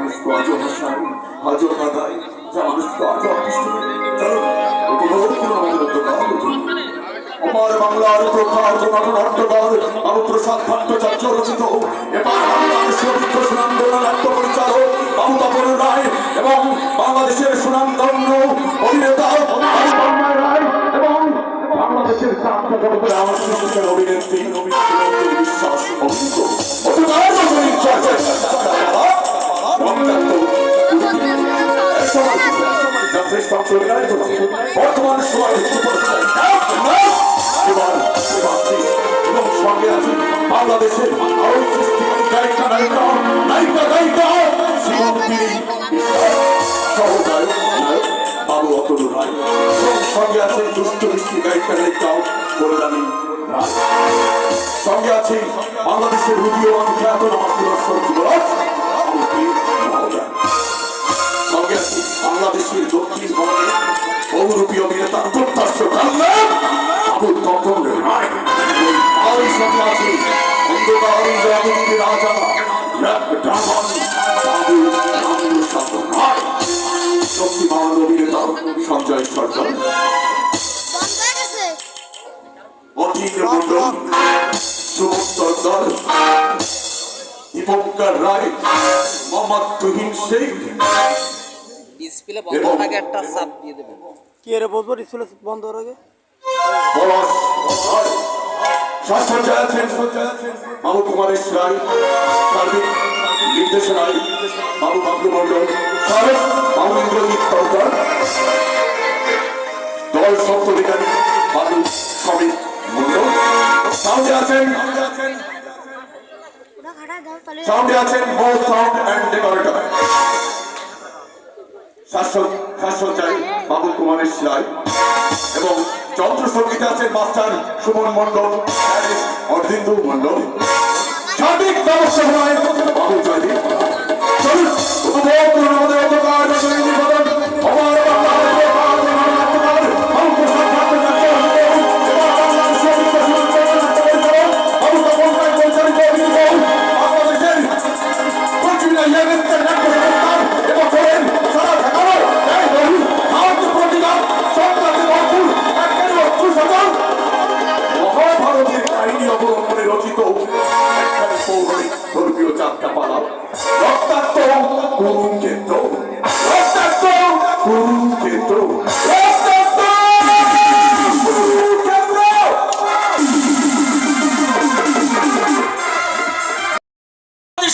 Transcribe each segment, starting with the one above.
মানুষকে আজও হাসায়, আজও কাঁদায়, যা মানুষকে আজও আকৃষ্ট করে। চলো উপভোগ করুন আমাদের অন্ধকার আমার বাংলার প্রখ্যাত নাট্যকার বাবুপ্রসাদ ভট্টাচার্য রচিত এবার বাংলার সুদীর্ঘ সুনামধন্য নাট্য পরিচালক বাবু তপন রায় এবং বাংলাদেশের সুনামধন্য অভিনেতা তন্ময় রায় এবং বাংলাদেশের যাত্রা জগতের আমার সুন্দর অভিনেত্রী বিশ্বাস বর্তমান সময় এবং সঙ্গে আছে বাংলাদেশের আরো সৃষ্টিকারী গায়িকা নায়িকা শ্রীমন্তী সহকারী বাবু অতনু রায় এবং সঙ্গে আছে দুষ্ট মিষ্টি গায়িকা নায়িকাও কল্যাণী রায়। সঙ্গে আছে বাংলাদেশের উদীয়মান খ্যাত নামাসুদর্শন যুবরাজ সঙ্গে আছে বাংলাদেশের দক্ষিণবঙ্গের বহুরূপী অভিনেতা প্রত্যাশ বাবু তপন রায়। তারই সঙ্গে আছে অন্ধকার জগতের রাজা বাবু রায়, শক্তিমান অভিনেতা সঞ্জয় সরকার, অতীন মন্ডল, সুমন সরকার, দীপঙ্কর রায়, মোহাম্মদ তুহিন শেখ ডিসপ্লে বন্ধ থাকে একটা চাপ দিয়ে দেবেন। কি এর বলবো ডিসপ্লে বন্ধ হওয়ার আগে বাবু কুমারেশ রায়, সার্বিক নির্দেশনায় বাবু বাবলু মন্ডল, বাবু ইন্দ্রজিৎ সরকার, দল সপ্তবিজ্ঞানী বাবু শ্রমিক মন্ডল, সাউন্ডে আছেন মো সাউন্ড অ্যান্ড ডেকোরেটর শাশ্বত বাবু কুমারেশ রায় এবং যন্ত্র সঙ্গীতে আছেন মাস্টার সুমন মন্ডল, অর্ধেন্দু মন্ডল, সার্বিক ব্যবস্থাপনায় বাবু জয়দীপ। চলুন উপভোগ করুন আমাদের অন্ধকার মহাভারতের কাহিনী অবলম্বনে রচিত একখানি পৌরাণিক ধর্মীয় যাত্রা পালা রক্তাক্ত কুরুক্ষেত্র, রক্তাক্ত কুরুক্ষেত্র, রক্তাক্ত কুরুক্ষেত্র।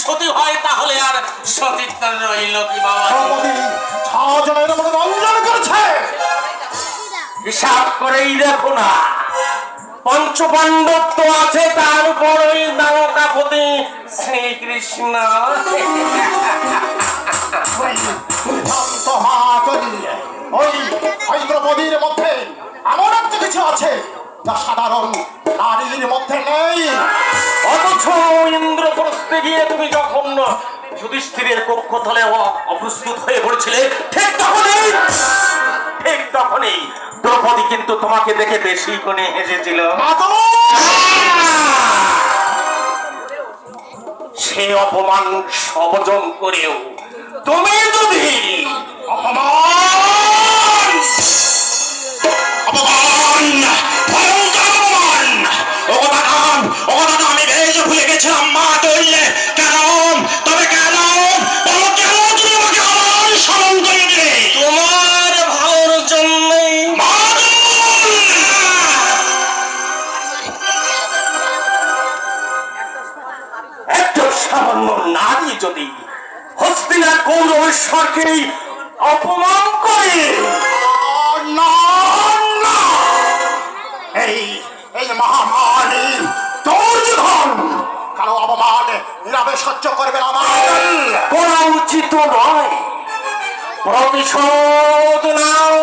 সতী হয় তাহলে আর সতীত্ব রইল কি বাবা? ছজনের মধ্যে রঞ্জন করছে, হিসাব করেই দেখো না, পঞ্চপাণ্ডব তো আছে, তার উপর ওই দ্বারকাপতি শ্রীকৃষ্ণ। ওই দ্রৌপদীর মধ্যে এমন একটা কিছু আছে যা সাধারণ নারীর মধ্যে নেই। অথচ ইন্দ্রপ্রস্থে গিয়ে তুমি যখন যুধিষ্ঠিরের কক্ষতলে অপ্রস্তুত হয়ে পড়েছিলে, ঠিক তখনই দ্রৌপদী কিন্তু তোমাকে দেখে বেশি কোণে হেসেছিল। সে অপমান সবজন করেও তুমি যদি আমি বেশ ভুলে গেছিলাম মা তৈলে কেন, তবে কেন তুমি আমাকে আবার স্মরণ করে দিলে? তোমার ভালোর জন্য। একটা সামান্য নারী যদি হস্তিনার কৌরবেশ্বরকে অপমান করে, এই মহামারী দুর্যোধন কারো অপমান নীরবে সহ্য করবে না। করা উচিত নয়, প্রতিশোধ নাও।